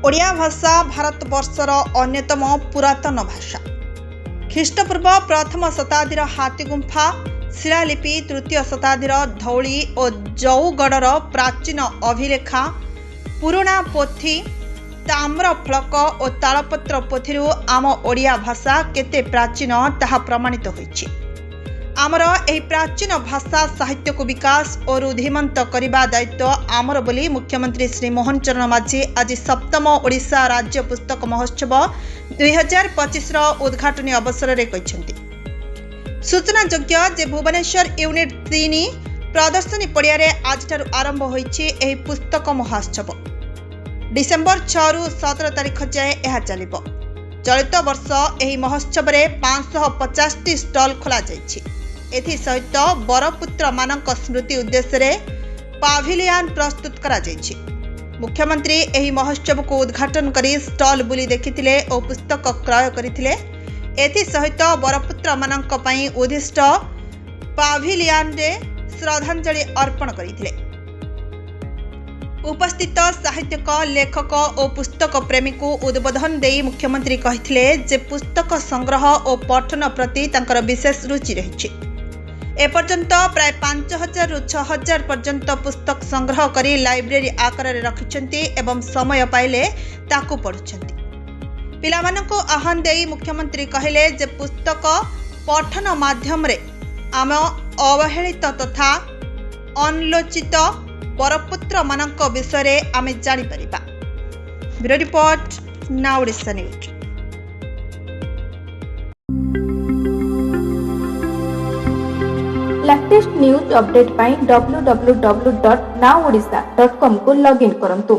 ओडिया भाषा भारतवर्षर अन्यतम पुरातन भाषा। ख्रीष्टपूर्व प्रथम शताब्दीर हाथीगुंफा शिलालिपि, तृतीय शताब्दीर धौली और जौगढ़र प्राचीन अभिलेखा, पुराणा पोथी, ताम्रफलक और तालपत्र पोथी आम ओडिया भाषा केते प्राचीन ताहा प्रमाणित होइछि। आमर एही प्राचीन भाषा साहित्य को विकास और रुधिमंत करने दायित्व आमर बोली मुख्यमंत्री श्री मोहन चरण माझी आज 7म ओडिशा राज्य पुस्तक महोत्सव 2025 उद्घाटन अवसर में कहते। सूचना योग्य जे भुवनेश्वर यूनिट 3 प्रदर्शनी पड़िया आज आरंभ होइछि एही पुस्तक महोत्सव। डिसेम्बर 6 रु 17 तारिख जाए यह चलिब। चलित वर्ष एही महोत्सव में 550 स्टल खोला जाइछि। एथि सहित बरपुत्र मानक स्मृति उद्देश्य पाभिलियन प्रस्तुत करा जाइछि। मुख्यमंत्री एही महोत्सव को उद्घाटन करी स्टल बुली देखिथिले और पुस्तक क्रय करिथिले। एथि सहित बरपुत्र मानक पई उद्दिष्ट पाभिलियन रे श्रद्धांजलि अर्पण करिथिले। उपस्थित साहित्यक, लेखक और पुस्तक प्रेमी को उद्बोधन देई मुख्यमंत्री कहिथिले जे पुस्तक संग्रह और पठन प्रति तांकर विशेष रुचि रहिछि। एपर्यंत प्राय 5000 रु 6000 पर्यंत पुस्तक संग्रह करी लाइब्रेरी आकार रखिछन्ति एवं समय पाइले ताकू पढुछन्ति। पिलामाननको आह्वान देई मुख्यमंत्री कहिले जे पुस्तक पठन माध्यम रे आम अवहेलित तथा अनलोचित बरपुत्र मानक विषय आमे जानि परिबा। Bureau report, now Odisha news. Latest news update पाई www.nowodisha.com को लॉगिन करंतु।